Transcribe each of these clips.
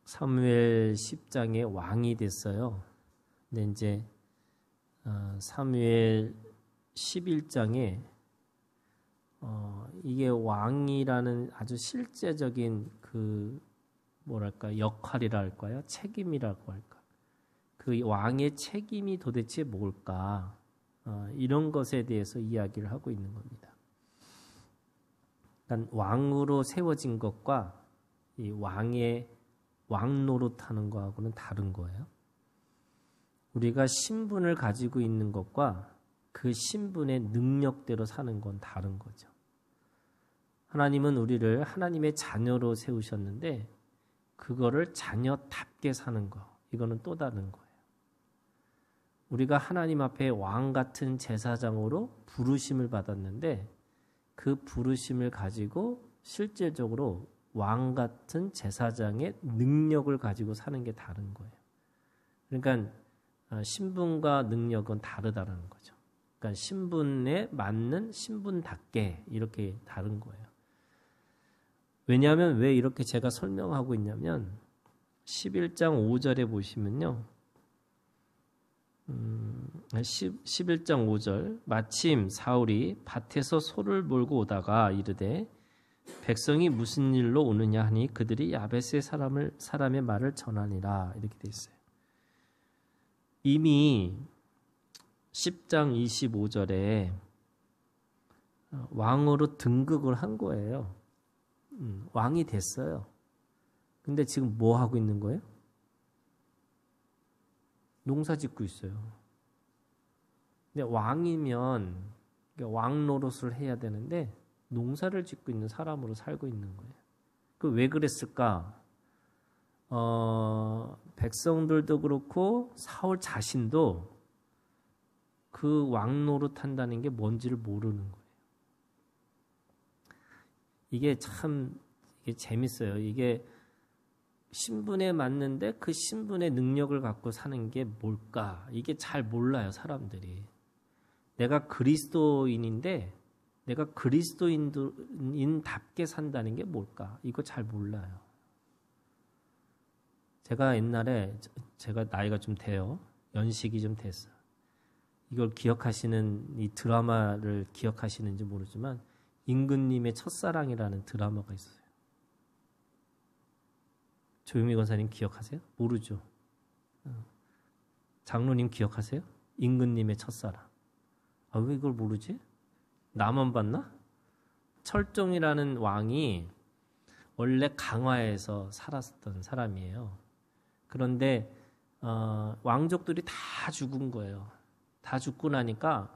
사무엘 10장에 왕이 됐어요. 근데 이제 사무엘 11장에 이게 왕이라는 아주 실제적인 그 뭐랄까 역할이라 할까요? 책임이라고 할까? 그 왕의 책임이 도대체 뭘까? 이런 것에 대해서 이야기를 하고 있는 겁니다. 그러니까 왕으로 세워진 것과 이 왕의 왕 노릇하는 거하고는 다른 거예요. 우리가 신분을 가지고 있는 것과 그 신분의 능력대로 사는 건 다른 거죠. 하나님은 우리를 하나님의 자녀로 세우셨는데 그거를 자녀답게 사는 거, 이거는 또 다른 거예요. 우리가 하나님 앞에 왕 같은 제사장으로 부르심을 받았는데 그 부르심을 가지고 실제적으로 왕 같은 제사장의 능력을 가지고 사는 게 다른 거예요. 그러니까 신분과 능력은 다르다는 거죠. 그러니까 신분에 맞는 신분답게 이렇게 다른 거예요. 왜냐하면 왜 이렇게 제가 설명하고 있냐면 11장 5절에 보시면요. 11장 5절 마침 사울이 밭에서 소를 몰고 오다가 이르되 백성이 무슨 일로 오느냐 하니 그들이 야베스의 사람의 말을 전하니라 이렇게 돼 있어요. 이미 10장 25절에 왕으로 등극을 한 거예요. 왕이 됐어요. 근데 지금 뭐 하고 있는 거예요? 농사 짓고 있어요. 근데 왕이면 왕 노릇을 해야 되는데 농사를 짓고 있는 사람으로 살고 있는 거예요. 그 왜 그랬을까? 백성들도 그렇고 사울 자신도 그 왕 노릇 한다는 게 뭔지를 모르는 거예요. 이게 재밌어요. 이게 신분에 맞는데 그 신분의 능력을 갖고 사는 게 뭘까? 이게 잘 몰라요, 사람들이. 내가 그리스도인인데 내가 그리스도인답게 산다는 게 뭘까? 이거 잘 몰라요. 제가 옛날에 제가 나이가 좀 돼요. 연식이 좀 됐어요. 이걸 기억하시는 이 드라마를 기억하시는지 모르지만 임금님의 첫사랑이라는 드라마가 있어요. 조유미 권사님 기억하세요? 모르죠. 장로님 기억하세요? 임금님의 첫사랑. 아, 왜 이걸 모르지? 나만 봤나? 철종이라는 왕이 원래 강화에서 살았던 사람이에요. 그런데 왕족들이 다 죽은 거예요. 다 죽고 나니까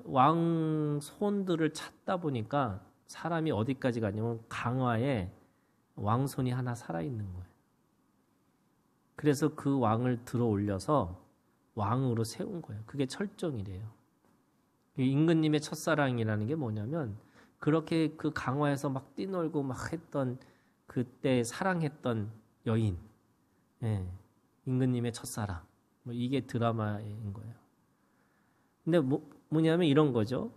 왕손들을 찾다 보니까 사람이 어디까지 가냐면 강화에 왕손이 하나 살아있는 거예요. 그래서 그 왕을 들어 올려서 왕으로 세운 거예요. 그게 철종이래요. 임금님의 첫사랑이라는 게 뭐냐면 그렇게 그 강화에서 막 뛰놀고 막 했던 그때 사랑했던 여인, 예, 임금님의 첫사랑. 뭐 이게 드라마인 거예요. 근데 뭐냐면 이런 거죠.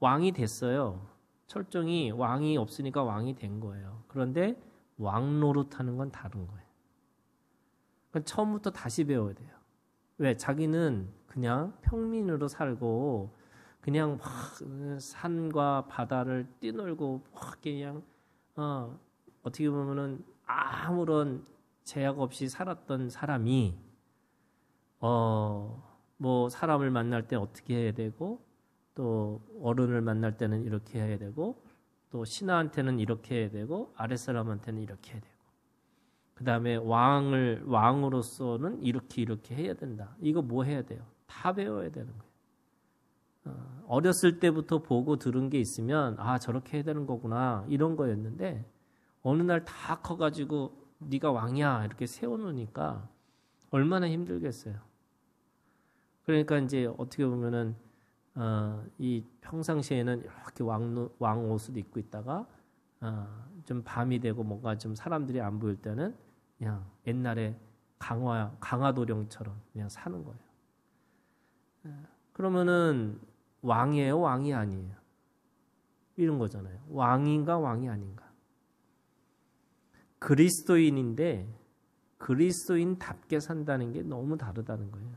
왕이 됐어요. 철종이 왕이 없으니까 왕이 된 거예요. 그런데 왕 노릇하는 건 다른 거예요. 그러니까 처음부터 다시 배워야 돼요. 왜? 자기는 그냥 평민으로 살고 그냥 막 산과 바다를 뛰놀고 막 그냥 어떻게 보면은 아무런 제약 없이 살았던 사람이 뭐 사람을 만날 때 어떻게 해야 되고 또 어른을 만날 때는 이렇게 해야 되고 또 신하한테는 이렇게 해야 되고 아랫사람한테는 이렇게 해야 되고 그 다음에 왕으로서는 이렇게 해야 된다. 이거 뭐 해야 돼요? 다 배워야 되는 거예요. 어렸을 때부터 보고 들은 게 있으면 저렇게 해야 되는 거구나 이런 거였는데 어느 날 다 커가지고 네가 왕이야 이렇게 세워놓으니까 얼마나 힘들겠어요. 그러니까 이제 어떻게 보면은 이 평상시에는 이렇게 왕 옷을 입고 있다가 좀 밤이 되고 뭔가 좀 사람들이 안 보일 때는 그냥 옛날에 강화도령처럼 그냥 사는 거예요. 그러면은 왕이에요, 왕이 아니에요? 이런 거잖아요. 왕인가 왕이 아닌가? 그리스도인인데 그리스도인답게 산다는 게 너무 다르다는 거예요.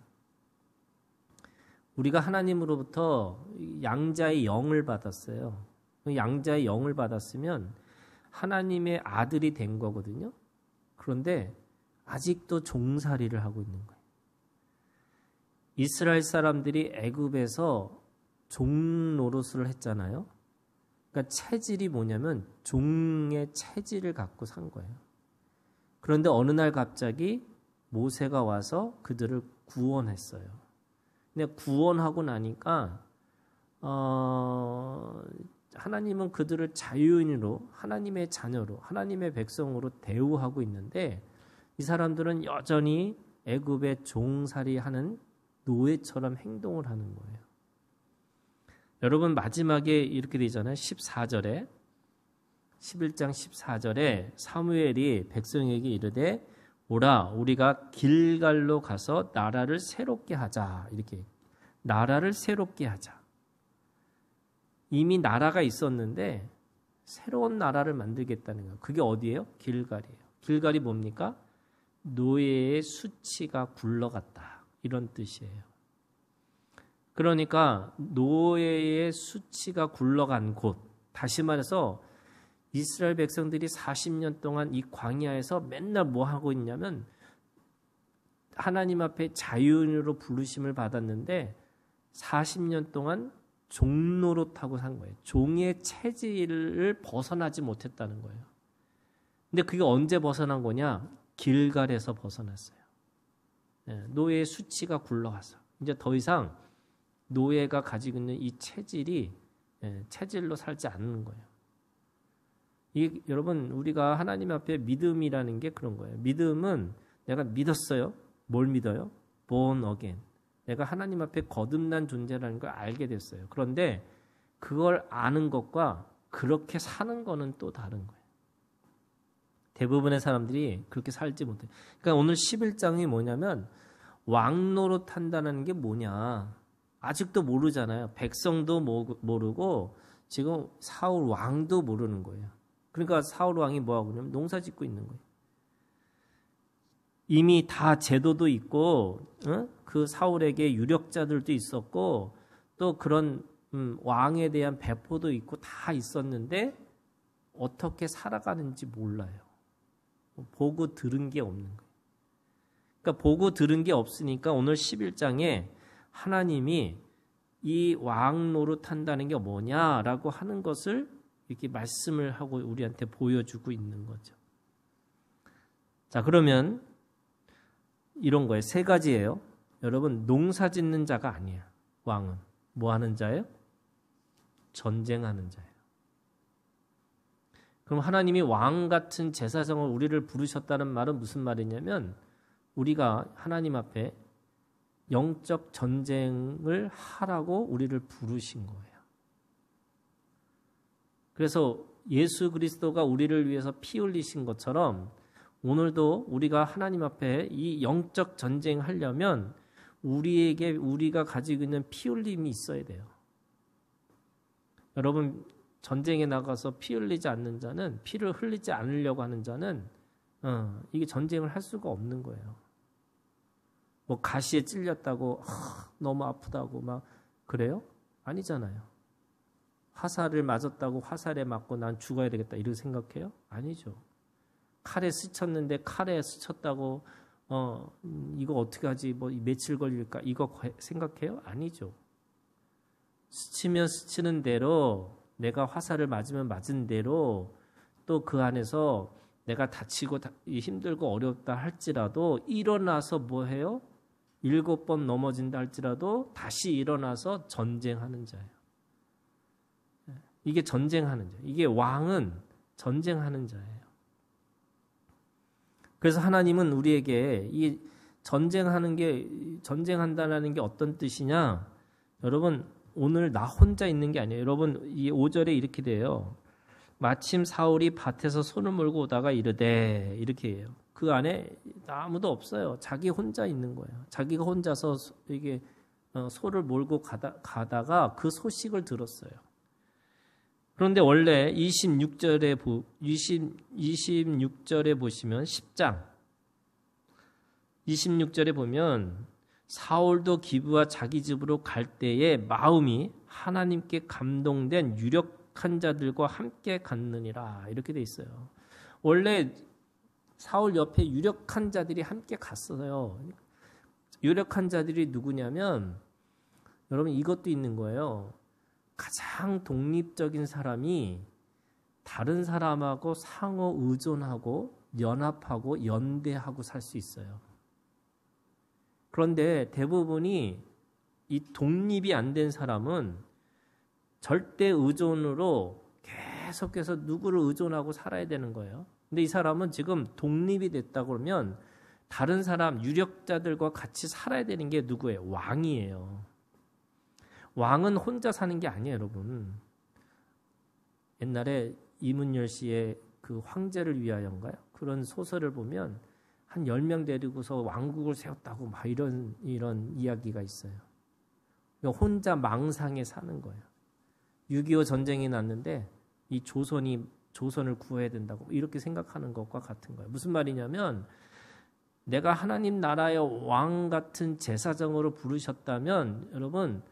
우리가 하나님으로부터 양자의 영을 받았어요. 양자의 영을 받았으면 하나님의 아들이 된 거거든요. 그런데 아직도 종살이를 하고 있는 거예요. 이스라엘 사람들이 애굽에서 종 노릇을 했잖아요. 그러니까 체질이 뭐냐면 종의 체질을 갖고 산 거예요. 그런데 어느 날 갑자기 모세가 와서 그들을 구원했어요. 근데 구원하고 나니까 하나님은 그들을 자유인으로 하나님의 자녀로 하나님의 백성으로 대우하고 있는데 이 사람들은 여전히 애굽의 종살이하는 노예처럼 행동을 하는 거예요. 여러분 마지막에 이렇게 되잖아요. 14절에 11장 14절에 사무엘이 백성에게 이르되 오라 우리가 길갈로 가서 나라를 새롭게 하자. 이렇게 나라를 새롭게 하자. 이미 나라가 있었는데 새로운 나라를 만들겠다는 거예요. 그게 어디예요? 길갈이에요. 길갈이 뭡니까? 노예의 수치가 굴러갔다. 이런 뜻이에요. 그러니까 노예의 수치가 굴러간 곳, 다시 말해서 이스라엘 백성들이 40년 동안 이 광야에서 맨날 뭐 하고 있냐면 하나님 앞에 자유인으로 부르심을 받았는데 40년 동안 종노릇하고 산 거예요. 종의 체질을 벗어나지 못했다는 거예요. 근데 그게 언제 벗어난 거냐? 길갈에서 벗어났어요. 노예의 수치가 굴러가서 이제 더 이상 노예가 가지고 있는 이 체질이 체질로 살지 않는 거예요. 여러분 우리가 하나님 앞에 믿음이라는 게 그런 거예요. 믿음은 내가 믿었어요. 뭘 믿어요? born again. 내가 하나님 앞에 거듭난 존재라는 걸 알게 됐어요. 그런데 그걸 아는 것과 그렇게 사는 거는 또 다른 거예요. 대부분의 사람들이 그렇게 살지 못해요. 그러니까 오늘 11장이 뭐냐면 왕노릇 한다는 게 뭐냐. 아직도 모르잖아요. 백성도 모르고 지금 사울 왕도 모르는 거예요. 그러니까 사울 왕이 뭐하고 있냐면 농사 짓고 있는 거예요. 이미 다 제도도 있고 그 사울에게 유력자들도 있었고 또 그런 왕에 대한 배포도 있고 다 있었는데 어떻게 살아가는지 몰라요. 보고 들은 게 없는 거예요. 그러니까 보고 들은 게 없으니까 오늘 11장에 하나님이 이 왕 노릇한다는 게 뭐냐라고 하는 것을 이렇게 말씀을 하고 우리한테 보여주고 있는 거죠. 자, 그러면 이런 거예요. 세 가지예요. 여러분, 농사 짓는 자가 아니에요. 왕은. 뭐 하는 자예요? 전쟁하는 자예요. 그럼 하나님이 왕 같은 제사장을 우리를 부르셨다는 말은 무슨 말이냐면 우리가 하나님 앞에 영적 전쟁을 하라고 우리를 부르신 거예요. 그래서 예수 그리스도가 우리를 위해서 피 흘리신 것처럼 오늘도 우리가 하나님 앞에 이 영적 전쟁을 하려면 우리가 가지고 있는 피 흘림이 있어야 돼요. 여러분 전쟁에 나가서 피 흘리지 않는 자는 피를 흘리지 않으려고 하는 자는 이게 전쟁을 할 수가 없는 거예요. 뭐 가시에 찔렸다고 너무 아프다고 막 그래요? 아니잖아요. 화살을 맞았다고 화살에 맞고 난 죽어야 되겠다 이렇게 생각해요? 아니죠. 칼에 스쳤는데 칼에 스쳤다고 이거 어떻게 하지 뭐 며칠 걸릴까 이거 생각해요? 아니죠. 스치면 스치는 대로 내가 화살을 맞으면 맞은 대로 또 그 안에서 내가 다치고 힘들고 어렵다 할지라도 일어나서 뭐 해요? 7번 넘어진다 할지라도 다시 일어나서 전쟁하는 자예요. 이게 전쟁하는 자예요. 이게 왕은 전쟁하는 자예요. 그래서 하나님은 우리에게 이 전쟁한다는 게 어떤 뜻이냐? 여러분 오늘 나 혼자 있는 게 아니에요. 여러분 이 5절에 이렇게 돼요. 마침 사울이 밭에서 손을 몰고 오다가 이르되 이렇게 해요. 그 안에 아무도 없어요. 자기 혼자 있는 거예요. 자기가 혼자서 이게 소를 몰고 가다가 그 소식을 들었어요. 그런데 원래 26절에 보시면 10장 26절에 보면 사울도 기브와 자기 집으로 갈 때에 마음이 하나님께 감동된 유력한 자들과 함께 갔느니라 이렇게 돼 있어요. 원래 사울 옆에 유력한 자들이 함께 갔어요. 유력한 자들이 누구냐면 여러분 이것도 있는 거예요. 가장 독립적인 사람이 다른 사람하고 상호 의존하고 연합하고 연대하고 살 수 있어요. 그런데 대부분이 이 독립이 안 된 사람은 절대 의존으로 계속해서 누구를 의존하고 살아야 되는 거예요. 근데 이 사람은 지금 독립이 됐다 그러면 다른 사람 유력자들과 같이 살아야 되는 게 누구예요? 왕이에요. 왕은 혼자 사는 게 아니에요, 여러분. 옛날에 이문열 씨의 그 황제를 위하여인가요? 그런 소설을 보면 한 10명 데리고서 왕국을 세웠다고 막 이런 이야기가 있어요. 혼자 망상에 사는 거예요. 6.25 전쟁이 났는데 이 조선을 구해야 된다고 이렇게 생각하는 것과 같은 거예요. 무슨 말이냐면 내가 하나님 나라의 왕 같은 제사장으로 부르셨다면 여러분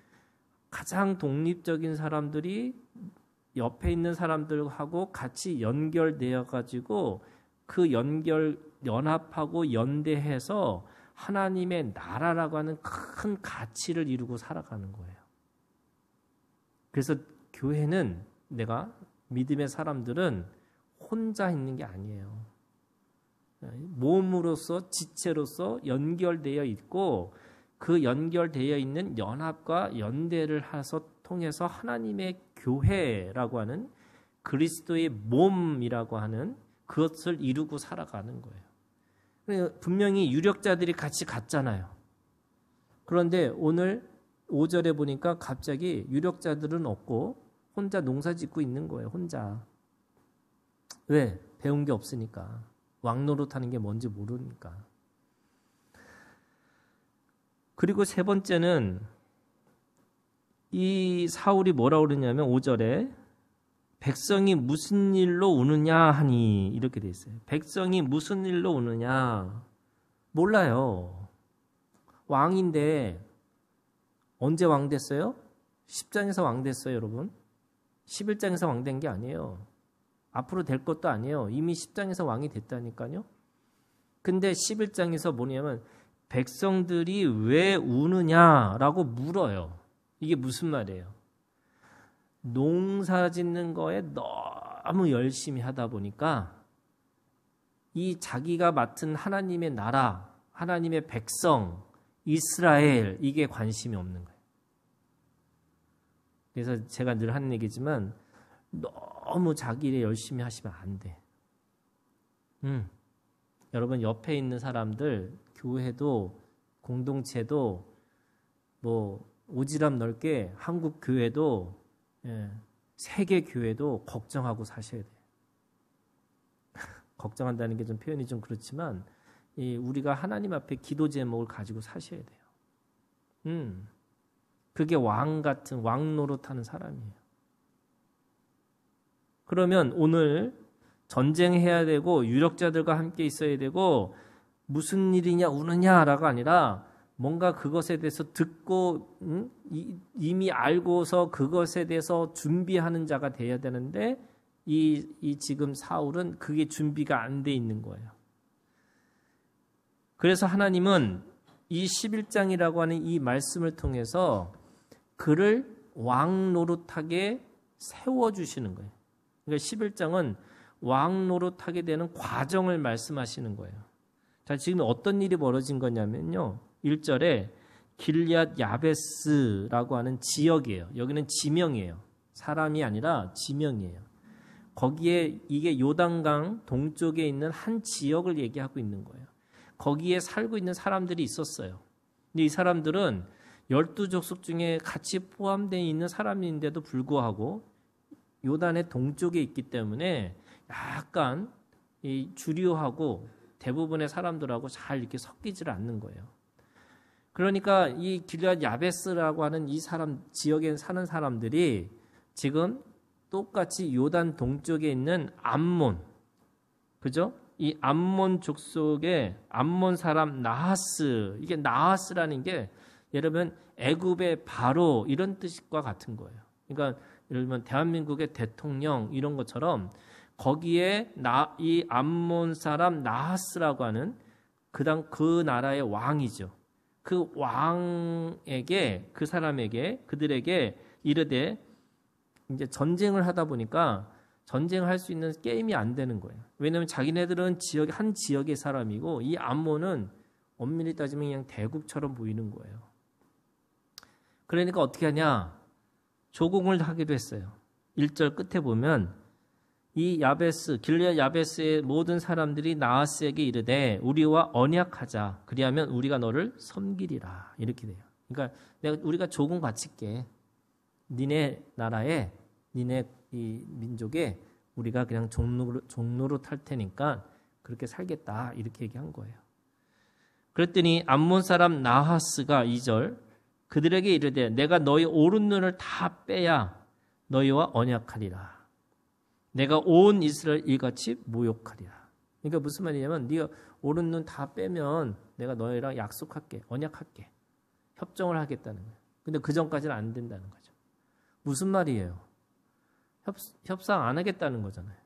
가장 독립적인 사람들이 옆에 있는 사람들하고 같이 연결되어 가지고 그 연합하고 연대해서 하나님의 나라라고 하는 큰 가치를 이루고 살아가는 거예요. 그래서 교회는 내가 믿음의 사람들은 혼자 있는 게 아니에요. 몸으로서 지체로서 연결되어 있고 그 연결되어 있는 연합과 연대를 통해서 하나님의 교회라고 하는 그리스도의 몸이라고 하는 그것을 이루고 살아가는 거예요. 분명히 유력자들이 같이 갔잖아요. 그런데 오늘 5절에 보니까 갑자기 유력자들은 없고 혼자 농사 짓고 있는 거예요. 혼자. 왜? 배운 게 없으니까. 왕노릇하는 게 뭔지 모르니까. 그리고 세 번째는 이 사울이 뭐라고 그러냐면 5절에 백성이 무슨 일로 우느냐 하니 이렇게 돼 있어요. 백성이 무슨 일로 우느냐 몰라요. 왕인데 언제 왕 됐어요? 10장에서 왕 됐어요, 여러분. 11장에서 왕 된 게 아니에요. 앞으로 될 것도 아니에요. 이미 10장에서 왕이 됐다니까요. 근데 11장에서 뭐냐면 백성들이 왜 우느냐라고 물어요. 이게 무슨 말이에요? 농사 짓는 거에 너무 열심히 하다 보니까 이 자기가 맡은 하나님의 나라, 하나님의 백성, 이스라엘 이게 관심이 없는 거예요. 그래서 제가 늘 하는 얘기지만 너무 자기 일 열심히 하시면 안 돼. 여러분 옆에 있는 사람들, 교회도 공동체도 뭐 오지랖 넓게 한국 교회도 세계 교회도 걱정하고 사셔야 돼요. 걱정한다는 게 좀 표현이 좀 그렇지만 우리가 하나님 앞에 기도 제목을 가지고 사셔야 돼요. 그게 왕 같은 왕 노릇하는 사람이에요. 그러면 오늘 전쟁해야 되고 유력자들과 함께 있어야 되고 무슨 일이냐 우느냐라가 아니라 뭔가 그것에 대해서 듣고 이미 알고서 그것에 대해서 준비하는 자가 돼야 되는데 이 지금 사울은 그게 준비가 안 돼 있는 거예요. 그래서 하나님은 이 11장이라고 하는 이 말씀을 통해서 그를 왕 노릇하게 세워주시는 거예요. 그러니까 11장은 왕 노릇하게 되는 과정을 말씀하시는 거예요. 자, 지금 어떤 일이 벌어진 거냐면요. 1절에 길리앗 야베스라고 하는 지역이에요. 여기는 지명이에요. 사람이 아니라 지명이에요. 거기에 이게 요단강 동쪽에 있는 한 지역을 얘기하고 있는 거예요. 거기에 살고 있는 사람들이 있었어요. 근데 이 사람들은 12족속 중에 같이 포함되어 있는 사람인데도 불구하고 요단의 동쪽에 있기 때문에 약간 주류하고 대부분의 사람들하고 잘 이렇게 섞이질 않는 거예요. 그러니까 이 길앗 야베스라고 하는 이 사람 지역에 사는 사람들이 지금 똑같이 요단 동쪽에 있는 암몬, 그죠? 이 암몬 족속의 암몬 사람 나하스, 이게 나하스라는 게 여러분 애굽의 바로 이런 뜻과 같은 거예요. 그러니까 예를 들면 대한민국의 대통령 이런 것처럼 거기에 이 암몬 사람 나하스라고 하는 그 나라의 왕이죠. 그 왕에게 그 사람에게 그들에게 이르되 이제 전쟁을 하다 보니까 전쟁할 수 있는 게임이 안 되는 거예요. 왜냐하면 자기네들은 한 지역의 사람이고 이 암몬은 엄밀히 따지면 그냥 대국처럼 보이는 거예요. 그러니까 어떻게 하냐? 조공을 하기도 했어요. 1절 끝에 보면 이 야베스, 길르앗 야베스의 모든 사람들이 나하스에게 이르되 우리와 언약하자. 그리하면 우리가 너를 섬기리라. 이렇게 돼요. 그러니까 우리가 조공 바칠게. 니네 나라에 니네 이 민족에 우리가 그냥 종로로 탈 테니까 그렇게 살겠다. 이렇게 얘기한 거예요. 그랬더니 암몬 사람 나하스가 2절 그들에게 이르되 내가 너희 오른 눈을 다 빼야 너희와 언약하리라. 내가 온 이스라엘 이같이 모욕하리라. 그러니까 무슨 말이냐면 네가 오른 눈 다 빼면 내가 너희랑 약속할게. 언약할게. 협정을 하겠다는 거예요. 근데 그 전까지는 안 된다는 거죠. 무슨 말이에요? 협상 안 하겠다는 거잖아요.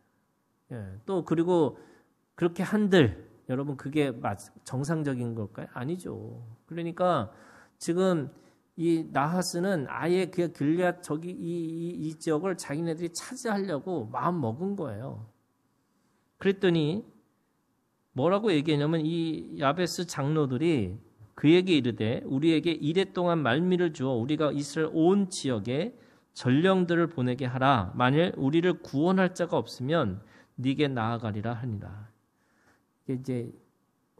예, 또 그리고 그렇게 한들 여러분 그게 정상적인 걸까요? 아니죠. 그러니까 지금 이 나하스는 아예 그 길르앗 저기 이 지역을 자기네들이 차지하려고 마음 먹은 거예요. 그랬더니 뭐라고 얘기했냐면 이 야베스 장로들이 그에게 이르되 우리에게 이래 동안 말미를 주어 우리가 이스라엘 온 지역에 전령들을 보내게 하라. 만일 우리를 구원할 자가 없으면 네게 나아가리라 하니라. 이제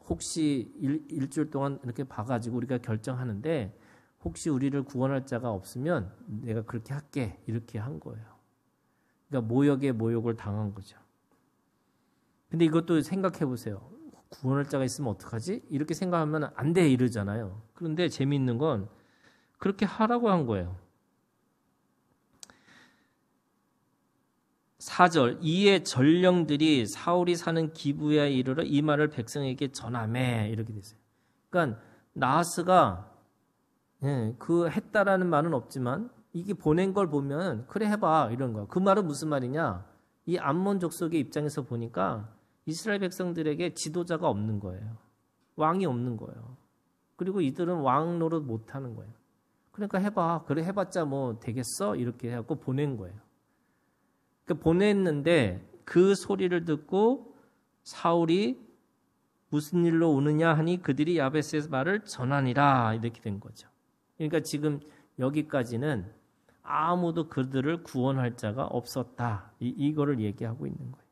혹시 일주일 동안 이렇게 봐가지고 우리가 결정하는데 혹시 우리를 구원할 자가 없으면 내가 그렇게 할게. 이렇게 한 거예요. 그러니까 모욕에 모욕을 당한 거죠. 근데 이것도 생각해 보세요. 구원할 자가 있으면 어떡하지? 이렇게 생각하면 안 돼 이러잖아요. 그런데 재미있는 건 그렇게 하라고 한 거예요. 4절 이에 전령들이 사울이 사는 기브야에 이르러 이 말을 백성에게 전하매 이렇게 됐어요. 그러니까 나하스가 그 했다라는 말은 없지만 이게 보낸 걸 보면 그래 해봐 이런 거야. 그 말은 무슨 말이냐? 이 암몬 족속의 입장에서 보니까 이스라엘 백성들에게 지도자가 없는 거예요. 왕이 없는 거예요. 그리고 이들은 왕 노릇 못하는 거예요. 그러니까 해봐. 그래 해봤자 뭐 되겠어? 이렇게 해갖고 보낸 거예요. 그러니까 보냈는데 그 소리를 듣고 사울이 무슨 일로 오느냐 하니 그들이 야베스의 말을 전하니라 이렇게 된 거죠. 그러니까 지금 여기까지는 아무도 그들을 구원할 자가 없었다. 이거를 얘기하고 있는 거예요.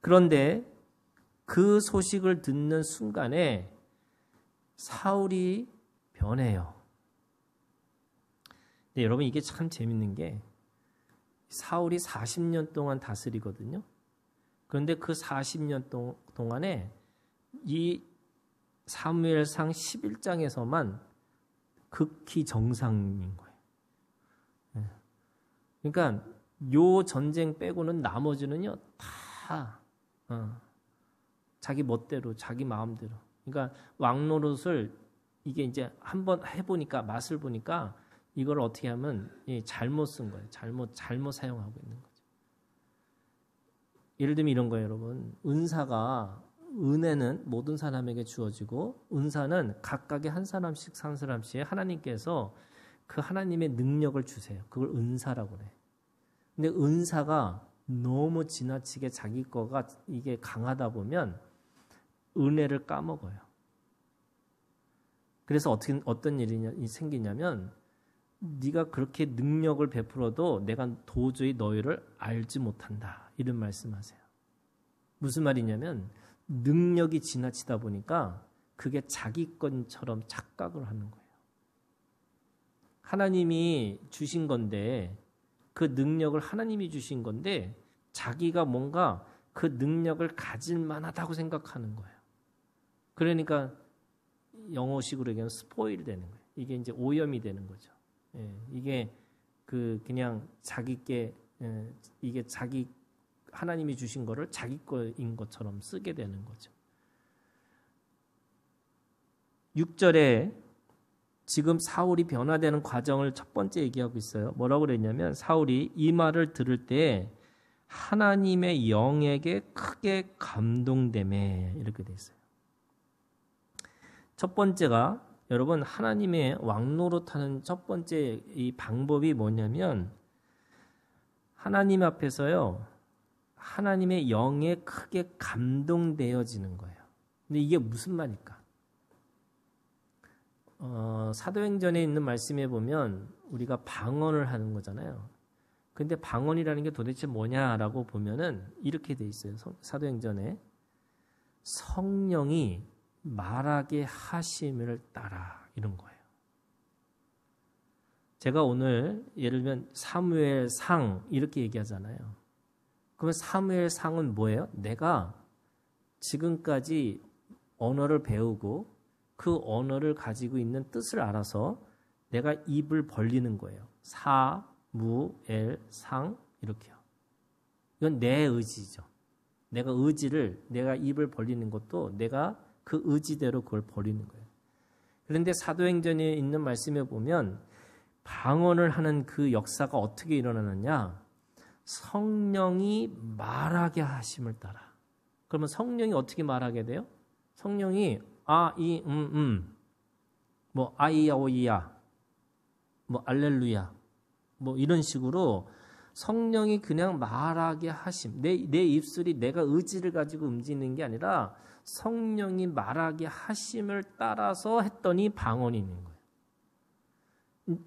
그런데 그 소식을 듣는 순간에 사울이 변해요. 근데 여러분 이게 참 재밌는 게 사울이 40년 동안 다스리거든요. 그런데 그 40년 동안에 이 사무엘상 11장에서만 극히 정상인 거예요. 그러니까 요 전쟁 빼고는 나머지는요 다 자기 멋대로 자기 마음대로. 그러니까 왕 노릇을 이게 이제 한번 해보니까 맛을 보니까 이걸 어떻게 하면 잘못 쓴 거예요. 잘못 사용하고 있는 거죠. 예를 들면 이런 거예요, 여러분. 은혜는 모든 사람에게 주어지고 은사는 각각의 한 사람씩 하나님께서 그 하나님의 능력을 주세요. 그걸 은사라고 그래. 근데 은사가 너무 지나치게 자기 거가 이게 강하다 보면 은혜를 까먹어요. 그래서 어떤 일이 생기냐면 네가 그렇게 능력을 베풀어도 내가 도저히 너희를 알지 못한다. 이런 말씀하세요. 무슨 말이냐면 능력이 지나치다 보니까 그게 자기 것처럼 착각을 하는 거예요. 하나님이 주신 건데 그 능력을 하나님이 주신 건데 자기가 뭔가 그 능력을 가질 만하다고 생각하는 거예요. 그러니까 영어식으로 얘기하면 스포일 되는 거예요. 이게 이제 오염이 되는 거죠. 예, 이게 그냥 자기께 이게 자기 하나님이 주신 거를 자기 거인 것처럼 쓰게 되는 거죠. 6절에 지금 사울이 변화되는 과정을 첫 번째 얘기하고 있어요. 뭐라고 그랬냐면 사울이 이 말을 들을 때 하나님의 영에게 크게 감동되매 이렇게 돼 있어요. 첫 번째가 여러분 하나님의 왕노릇하는 첫 번째 이 방법이 뭐냐면 하나님 앞에서요. 하나님의 영에 크게 감동되어지는 거예요. 근데 이게 무슨 말일까? 사도행전에 있는 말씀에 보면 우리가 방언을 하는 거잖아요. 근데 방언이라는 게 도대체 뭐냐라고 보면은 이렇게 돼 있어요. 사도행전에 성령이 말하게 하심을 따라 이런 거예요. 제가 오늘 예를 들면 사무엘상 이렇게 얘기하잖아요. 그러면 사무엘상은 뭐예요? 내가 지금까지 언어를 배우고 그 언어를 가지고 있는 뜻을 알아서 내가 입을 벌리는 거예요. 사무엘상 이렇게요. 이건 내 의지죠. 내가 입을 벌리는 것도 내가 그 의지대로 그걸 벌이는 거예요. 그런데 사도행전에 있는 말씀에 보면 방언을 하는 그 역사가 어떻게 일어나느냐? 성령이 말하게 하심을 따라. 그러면 성령이 어떻게 말하게 돼요? 성령이 뭐 아이야 오이야 뭐 알렐루야 뭐 이런 식으로 성령이 그냥 말하게 하심. 내 입술이 내가 의지를 가지고 움직이는 게 아니라 성령이 말하게 하심을 따라서 했더니 방언이 있는 거예요.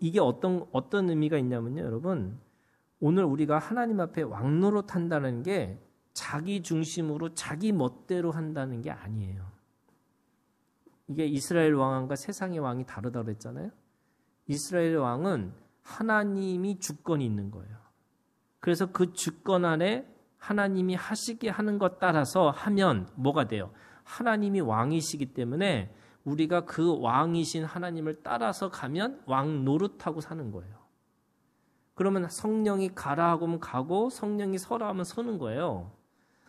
이게 어떤 의미가 있냐면요, 여러분. 오늘 우리가 하나님 앞에 왕노릇 한다는 게 자기 중심으로 자기 멋대로 한다는 게 아니에요. 이게 이스라엘 왕과 세상의 왕이 다르다고 했잖아요. 이스라엘 왕은 하나님이 주권이 있는 거예요. 그래서 그 주권 안에 하나님이 하시게 하는 것 따라서 하면 뭐가 돼요? 하나님이 왕이시기 때문에 우리가 그 왕이신 하나님을 따라서 가면 왕 노릇하고 사는 거예요. 그러면 성령이 가라 하면 가고 성령이 서라 하면 서는 거예요.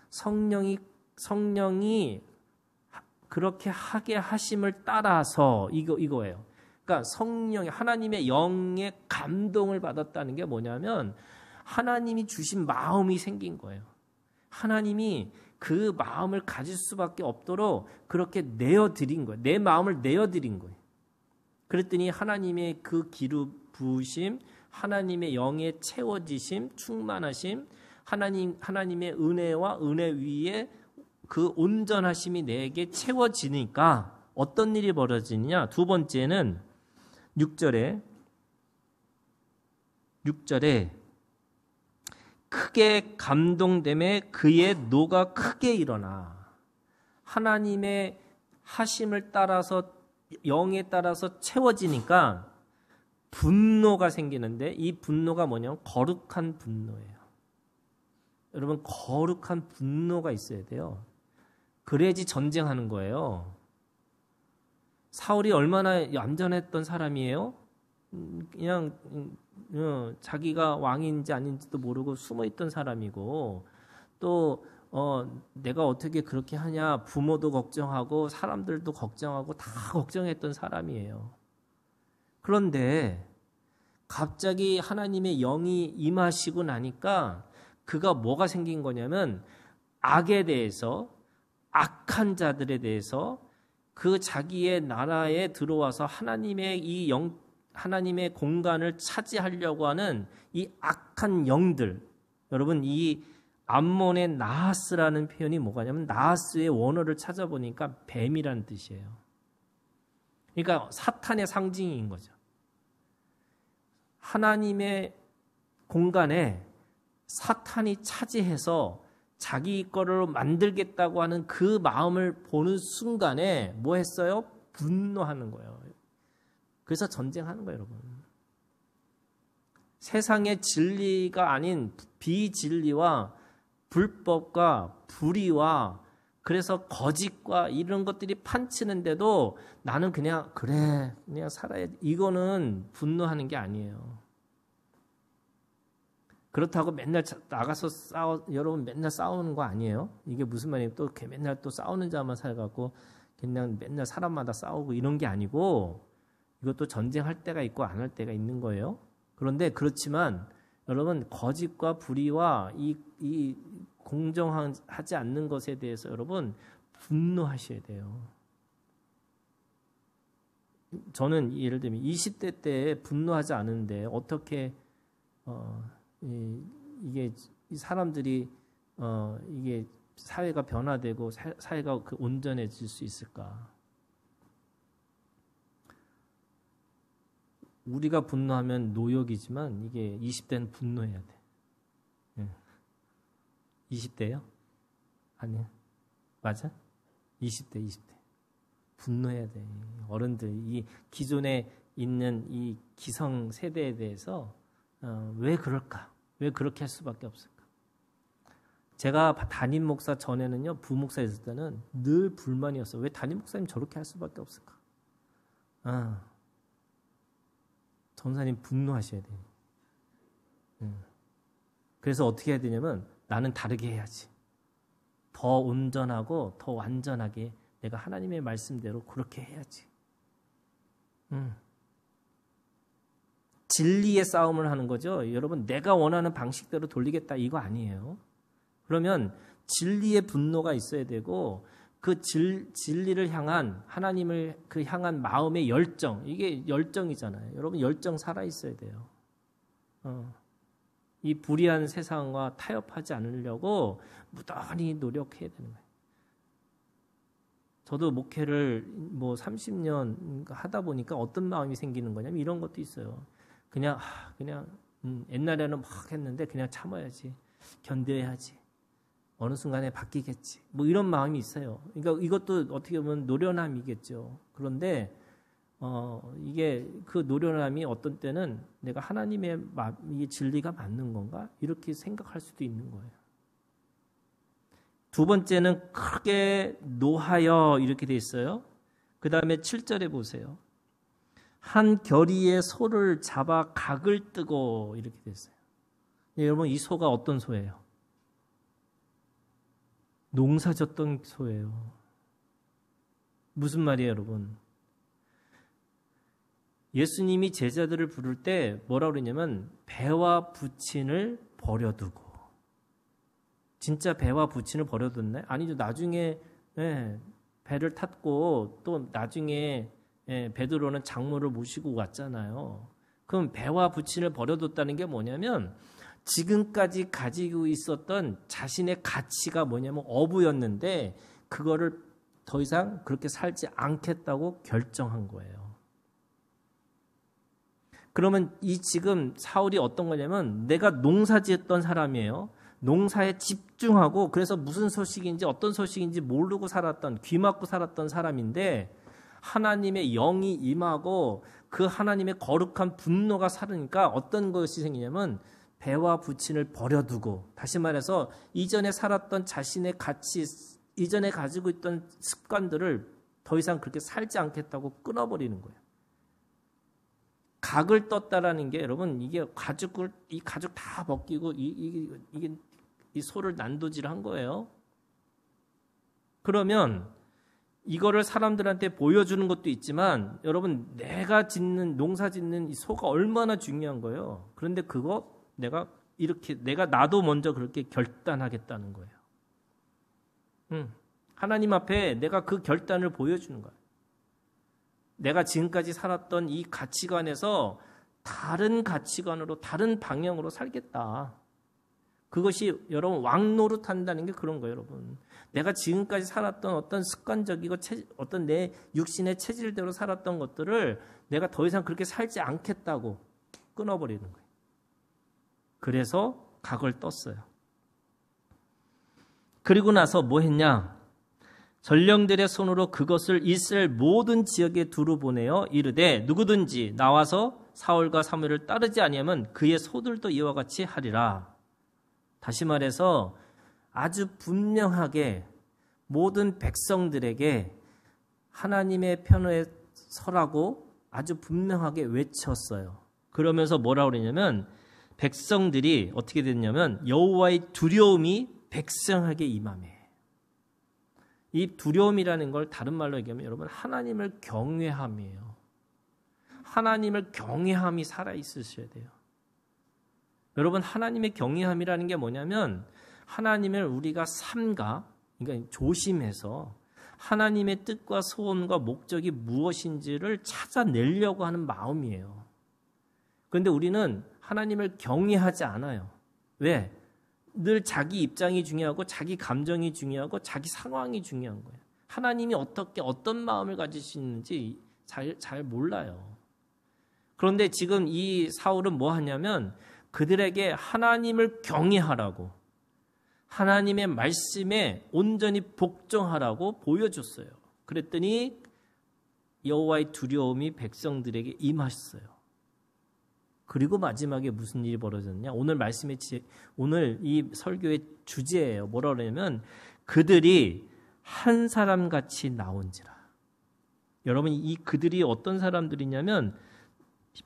성령이 그렇게 하게 하심을 따라서 이거예요. 그러니까 성령이 하나님의 영의 감동을 받았다는 게 뭐냐면 하나님이 주신 마음이 생긴 거예요. 하나님이 그 마음을 가질 수밖에 없도록 그렇게 내어드린 거예요. 내 마음을 내어드린 거예요. 그랬더니 하나님의 그 기름 부으심, 하나님의 영의 채워지심, 충만하심, 하나님의 은혜와 은혜 위에 그 온전하심이 내게 채워지니까 어떤 일이 벌어지느냐? 두 번째는 6절에 크게 감동됨에 그의 노가 크게 일어나. 하나님의 하심을 따라서 영에 따라서 채워지니까 분노가 생기는데 이 분노가 뭐냐면 거룩한 분노예요. 여러분 거룩한 분노가 있어야 돼요. 그래야지 전쟁하는 거예요. 사울이 얼마나 얌전했던 사람이에요? 그냥 자기가 왕인지 아닌지도 모르고 숨어있던 사람이고 또 내가 어떻게 그렇게 하냐 부모도 걱정하고 사람들도 걱정하고 다 걱정했던 사람이에요. 그런데 갑자기 하나님의 영이 임하시고 나니까 그가 뭐가 생긴 거냐면 악에 대해서 악한 자들에 대해서 그 자기의 나라에 들어와서 하나님의 공간을 차지하려고 하는 이 악한 영들. 여러분 이 암몬의 나하스라는 표현이 뭐가냐면 나하스의 원어를 찾아보니까 뱀이라는 뜻이에요. 그러니까 사탄의 상징인 거죠. 하나님의 공간에 사탄이 차지해서 자기 거를 만들겠다고 하는 그 마음을 보는 순간에 뭐 했어요? 분노하는 거예요. 그래서 전쟁하는 거예요, 여러분. 세상의 진리가 아닌 비진리와 불법과 불의와 그래서 거짓과 이런 것들이 판치는데도 나는 그냥 살아야 돼. 이거는 분노하는 게 아니에요. 그렇다고 맨날 나가서 여러분 맨날 싸우는 거 아니에요? 이게 무슨 말이에요? 또 맨날 또 싸우는 자만 살갖고 그냥 맨날 사람마다 싸우고 이런 게 아니고 이것도 전쟁할 때가 있고 안 할 때가 있는 거예요. 그런데 그렇지만 여러분 거짓과 불의와 이 공정하지 않는 것에 대해서 여러분 분노하셔야 돼요. 저는 예를 들면 20대 때 분노하지 않은데 어떻게 이게 사람들이 이게 사회가 변화되고 사회가 그 온전해질 수 있을까? 우리가 분노하면 노역이지만 이게 20대는 분노해야 돼. 20대요? 아니야. 맞아? 20대. 분노해야 돼. 어른들, 이 기존에 있는 이 기성 세대에 대해서 왜 그럴까? 왜 그렇게 할 수밖에 없을까? 제가 담임 목사 전에는요, 부목사 있을 때는 늘 불만이었어요. 왜 담임 목사님 저렇게 할 수밖에 없을까? 전사님 분노하셔야 돼요. 그래서 어떻게 해야 되냐면 나는 다르게 해야지. 더 온전하고 더 완전하게 내가 하나님의 말씀대로 그렇게 해야지. 진리의 싸움을 하는 거죠. 여러분 내가 원하는 방식대로 돌리겠다 이거 아니에요. 그러면 진리의 분노가 있어야 되고 그 진리를 향한 하나님을 그 향한 마음의 열정 이게 열정이잖아요. 여러분 열정 살아 있어야 돼요. 이 불의한 세상과 타협하지 않으려고 무던히 노력해야 되는 거예요. 저도 목회를 뭐 30년 하다 보니까 어떤 마음이 생기는 거냐면 이런 것도 있어요. 그냥 옛날에는 막 했는데 그냥 참아야지. 견뎌야지. 어느 순간에 바뀌겠지. 뭐 이런 마음이 있어요. 그러니까 이것도 어떻게 보면 노련함이겠죠. 그런데 이게 그 노련함이 어떤 때는 내가 하나님의 이 진리가 맞는 건가? 이렇게 생각할 수도 있는 거예요. 두 번째는 크게 노하여 이렇게 돼 있어요. 그 다음에 7절에 보세요. 한 결의의 소를 잡아 각을 뜨고 이렇게 돼 있어요. 여러분 이 소가 어떤 소예요? 농사졌던 소예요. 무슨 말이에요, 여러분? 예수님이 제자들을 부를 때 뭐라고 그러냐면 배와 부친을 버려두고. 진짜 배와 부친을 버려뒀나요? 아니죠. 나중에 배를 탔고 또 나중에 베드로는 장로를 모시고 왔잖아요. 그럼 배와 부친을 버려뒀다는 게 뭐냐면 지금까지 가지고 있었던 자신의 가치가 뭐냐면 어부였는데 그거를 더 이상 그렇게 살지 않겠다고 결정한 거예요. 그러면 이 지금 사울이 어떤 거냐면 내가 농사지었던 사람이에요. 농사에 집중하고 그래서 무슨 소식인지 어떤 소식인지 모르고 살았던 귀 막고 살았던 사람인데 하나님의 영이 임하고 그 하나님의 거룩한 분노가 살으니까 어떤 것이 생기냐면 배와 부친을 버려두고 다시 말해서 이전에 살았던 자신의 가치 이전에 가지고 있던 습관들을 더 이상 그렇게 살지 않겠다고 끊어버리는 거예요. 각을 떴다라는 게 여러분 이게 이 가죽 다 벗기고 이 소를 난도질한 거예요. 그러면 이거를 사람들한테 보여주는 것도 있지만 여러분 내가 농사 짓는 이 소가 얼마나 중요한 거예요. 그런데 그거 내가 나도 먼저 그렇게 결단하겠다는 거예요. 하나님 앞에 내가 그 결단을 보여주는 거예요. 내가 지금까지 살았던 이 가치관에서 다른 가치관으로 다른 방향으로 살겠다. 그것이 여러분 왕노릇 한다는 게 그런 거예요, 여러분. 내가 지금까지 살았던 어떤 습관적이고 어떤 내 육신의 체질대로 살았던 것들을 내가 더 이상 그렇게 살지 않겠다고 끊어버리는 거예요. 그래서 각을 떴어요. 그리고 나서 뭐 했냐? 전령들의 손으로 그것을 이스라엘 모든 지역에 두루 보내어 이르되 누구든지 나와서 사울과 사무엘을 따르지 아니하면 그의 소들도 이와 같이 하리라. 다시 말해서 아주 분명하게 모든 백성들에게 하나님의 편에 서라고 아주 분명하게 외쳤어요. 그러면서 뭐라고 그러냐면 백성들이 어떻게 됐냐면 여호와의 두려움이 백성에게 임하매. 이 두려움이라는 걸 다른 말로 얘기하면 여러분 하나님을 경외함이에요. 하나님을 경외함이 살아있으셔야 돼요. 여러분 하나님의 경외함이라는 게 뭐냐면 하나님을 우리가 삼가 그러니까 조심해서 하나님의 뜻과 소원과 목적이 무엇인지를 찾아내려고 하는 마음이에요. 그런데 우리는 하나님을 경외하지 않아요. 왜? 늘 자기 입장이 중요하고 자기 감정이 중요하고 자기 상황이 중요한 거예요. 하나님이 어떤 마음을 가지시는지 잘 몰라요. 그런데 지금 이 사울은 뭐 하냐면 그들에게 하나님을 경외하라고 하나님의 말씀에 온전히 복종하라고 보여줬어요. 그랬더니 여호와의 두려움이 백성들에게 임하셨어요. 그리고 마지막에 무슨 일이 벌어졌냐? 오늘 이 설교의 주제예요. 뭐라 그러냐면 그들이 한 사람같이 나온지라. 여러분 이 그들이 어떤 사람들이냐면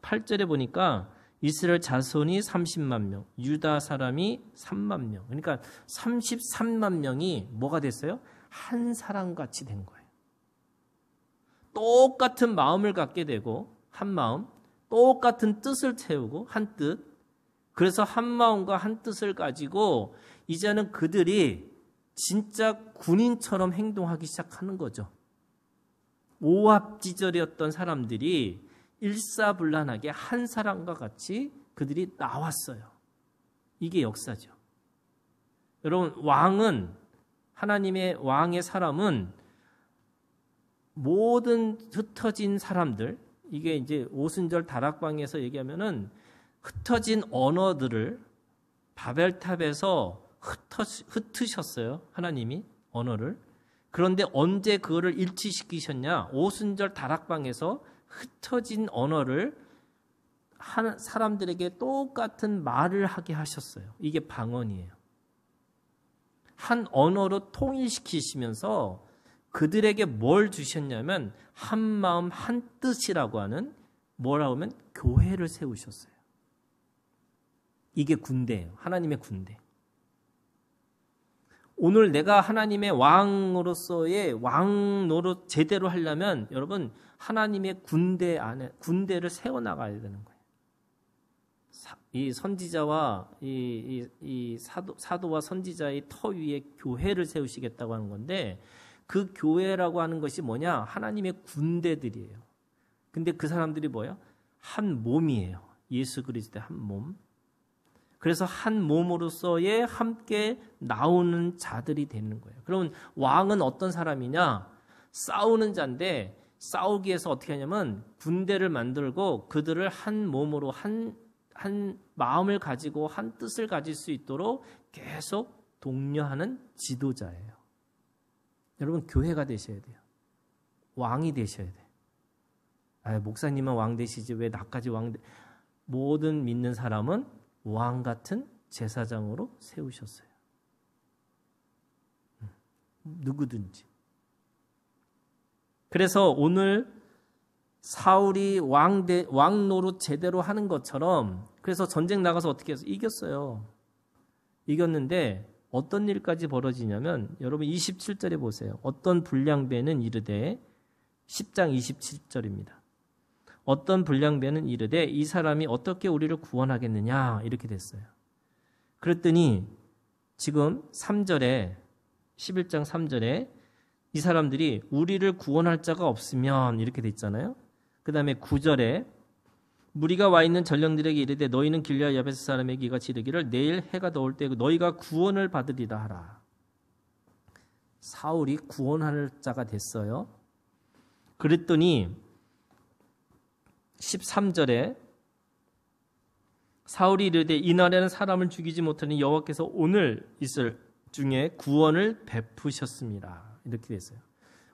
8절에 보니까 이스라엘 자손이 30만 명, 유다 사람이 3만 명. 그러니까 33만 명이 뭐가 됐어요? 한 사람같이 된 거예요. 똑같은 마음을 갖게 되고 한 마음, 똑같은 뜻을 채우고 한 뜻. 그래서 한 마음과 한 뜻을 가지고 이제는 그들이 진짜 군인처럼 행동하기 시작하는 거죠. 오합지졸이었던 사람들이 일사불란하게 한 사람과 같이 그들이 나왔어요. 이게 역사죠. 여러분 왕은 하나님의 왕의 사람은 모든 흩어진 사람들 이게 이제 오순절 다락방에서 얘기하면은 흩어진 언어들을 바벨탑에서 흩으셨어요. 하나님이 언어를. 그런데 언제 그거를 일치시키셨냐? 오순절 다락방에서 흩어진 언어를 사람들에게 똑같은 말을 하게 하셨어요. 이게 방언이에요. 한 언어로 통일시키시면서 그들에게 뭘 주셨냐면 한 마음 한 뜻이라고 하는 뭐라고 하면 교회를 세우셨어요. 이게 군대예요. 하나님의 군대. 오늘 내가 하나님의 왕으로서의 왕 노릇 제대로 하려면 여러분 하나님의 군대 안에 군대를 세워나가야 되는 거예요. 이 선지자와 이 사도와 선지자의 터 위에 교회를 세우시겠다고 하는 건데 그 교회라고 하는 것이 뭐냐? 하나님의 군대들이에요. 근데 그 사람들이 뭐예요? 한 몸이에요. 예수 그리스도의 한 몸. 그래서 한 몸으로서의 함께 나오는 자들이 되는 거예요. 그러면 왕은 어떤 사람이냐? 싸우는 자인데 싸우기 위해서 어떻게 하냐면 군대를 만들고 그들을 한 몸으로 한 마음을 가지고 한 뜻을 가질 수 있도록 계속 독려하는 지도자예요. 여러분 교회가 되셔야 돼요. 왕이 되셔야 돼요. 목사님은 왕 되시지 왜 나까지 왕 돼? 모든 믿는 사람은 왕 같은 제사장으로 세우셨어요. 누구든지. 그래서 오늘 사울이 왕 노릇 제대로 하는 것처럼 그래서 전쟁 나가서 어떻게 해서 이겼어요. 이겼는데 어떤 일까지 벌어지냐면 여러분 27절에 보세요. 어떤 불량배는 이르되 10장 27절입니다. 어떤 불량배는 이르되 이 사람이 어떻게 우리를 구원하겠느냐 이렇게 됐어요. 그랬더니 지금 3절에 11장 3절에 이 사람들이 우리를 구원할 자가 없으면 이렇게 돼 있잖아요. 그 다음에 9절에 무리가 와 있는 전령들에게 이르되 너희는 길르앗 야베스 사람에게 이같이 이르기를 내일 해가 더울 때 너희가 구원을 받으리라 하라. 사울이 구원할 자가 됐어요. 그랬더니 13절에 사울이 이르되 이날에는 사람을 죽이지 못하는 여호와께서 오늘 있을 중에 구원을 베푸셨습니다. 이렇게 됐어요.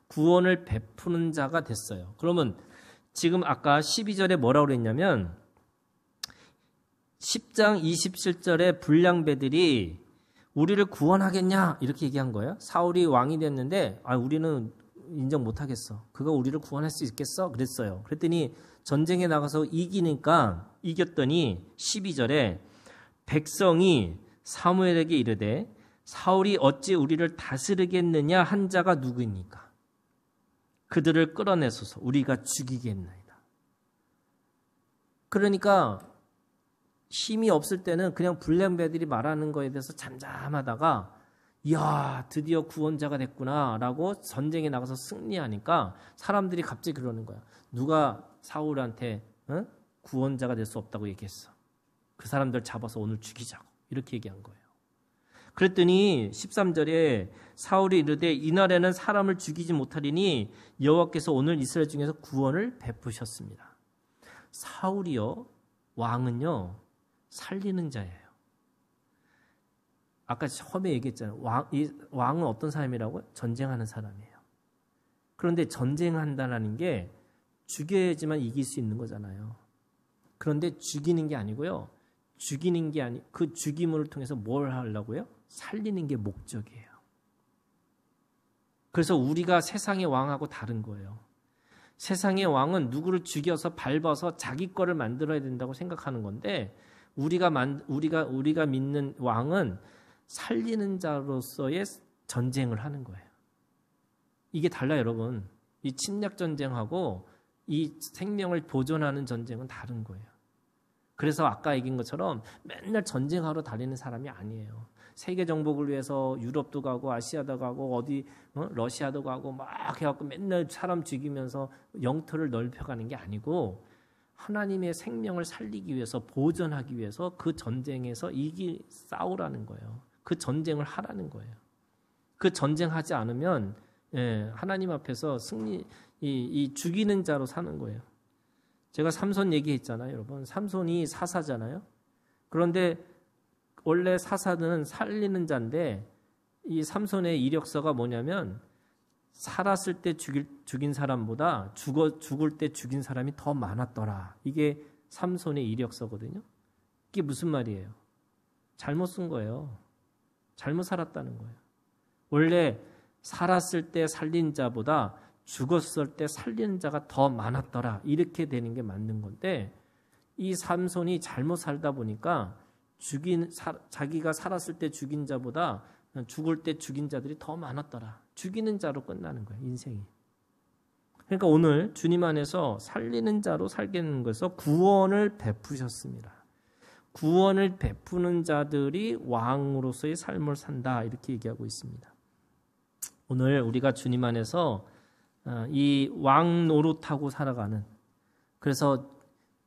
구원을 베푸는 자가 됐어요. 그러면 지금 아까 12절에 뭐라고 그랬냐면 10장 27절에 불량배들이 우리를 구원하겠냐 이렇게 얘기한 거예요. 사울이 왕이 됐는데 우리는 인정 못하겠어. 그가 우리를 구원할 수 있겠어? 그랬어요. 그랬더니 전쟁에 나가서 이기니까 이겼더니 12절에 백성이 사무엘에게 이르되 사울이 어찌 우리를 다스리겠느냐 한 자가 누구입니까? 그들을 끌어내소서 우리가 죽이겠나이다. 그러니까 힘이 없을 때는 그냥 블랙베들이 말하는 거에 대해서 잠잠하다가 이야 드디어 구원자가 됐구나 라고 전쟁에 나가서 승리하니까 사람들이 갑자기 그러는 거야. 누가 사울한테 구원자가 될 수 없다고 얘기했어. 그 사람들 잡아서 오늘 죽이자고 이렇게 얘기한 거예요. 그랬더니 13절에 사울이 이르되 이날에는 사람을 죽이지 못하리니 여호와께서 오늘 이스라엘 중에서 구원을 베푸셨습니다. 사울이요 왕은요 살리는 자예요. 아까 처음에 얘기했잖아요. 왕은 어떤 사람이라고요? 전쟁하는 사람이에요. 그런데 전쟁한다는 게 죽여야지만 이길 수 있는 거잖아요. 그런데 죽이는 게 아니고요. 죽이는 게 아니 그 죽임을 통해서 뭘 하려고요? 살리는 게 목적이에요. 그래서 우리가 세상의 왕하고 다른 거예요. 세상의 왕은 누구를 죽여서 밟아서 자기 거를 만들어야 된다고 생각하는 건데 우리가 믿는 왕은 살리는 자로서의 전쟁을 하는 거예요. 이게 달라요, 여러분. 이 침략 전쟁하고 이 생명을 보존하는 전쟁은 다른 거예요. 그래서 아까 얘기한 것처럼 맨날 전쟁하러 다니는 사람이 아니에요. 세계 정복을 위해서 유럽도 가고 아시아도 가고 어디 러시아도 가고 막 해갖고 맨날 사람 죽이면서 영토를 넓혀가는 게 아니고 하나님의 생명을 살리기 위해서 보존하기 위해서 그 전쟁에서 싸우라는 거예요. 그 전쟁을 하라는 거예요. 그 전쟁하지 않으면 하나님 앞에서 이 죽이는 자로 사는 거예요. 제가 삼손 얘기했잖아요, 여러분. 삼손이 사사잖아요. 그런데 원래 사사는 살리는 자인데 이 삼손의 이력서가 뭐냐면 살았을 때 죽인 사람보다 죽을 때 죽인 사람이 더 많았더라. 이게 삼손의 이력서거든요. 이게 무슨 말이에요? 잘못 쓴 거예요. 잘못 살았다는 거예요. 원래 살았을 때 살린 자보다 죽었을 때 살리는 자가 더 많았더라. 이렇게 되는 게 맞는 건데 이 삼손이 잘못 살다 보니까 자기가 살았을 때 죽인 자보다 죽을 때 죽인 자들이 더 많았더라. 죽이는 자로 끝나는 거예요, 인생이. 그러니까 오늘 주님 안에서 살리는 자로 살겠는 것에서 구원을 베푸셨습니다. 구원을 베푸는 자들이 왕으로서의 삶을 산다. 이렇게 얘기하고 있습니다. 오늘 우리가 주님 안에서 이 왕 노릇하고 살아가는, 그래서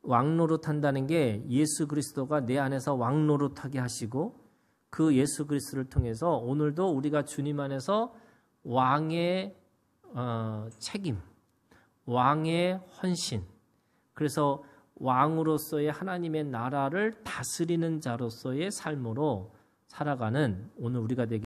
왕 노릇한다는 게 예수 그리스도가 내 안에서 왕 노릇하게 하시고 그 예수 그리스도를 통해서 오늘도 우리가 주님 안에서 왕의 책임, 왕의 헌신, 그래서 왕으로서의 하나님의 나라를 다스리는 자로서의 삶으로 살아가는 오늘 우리가 되게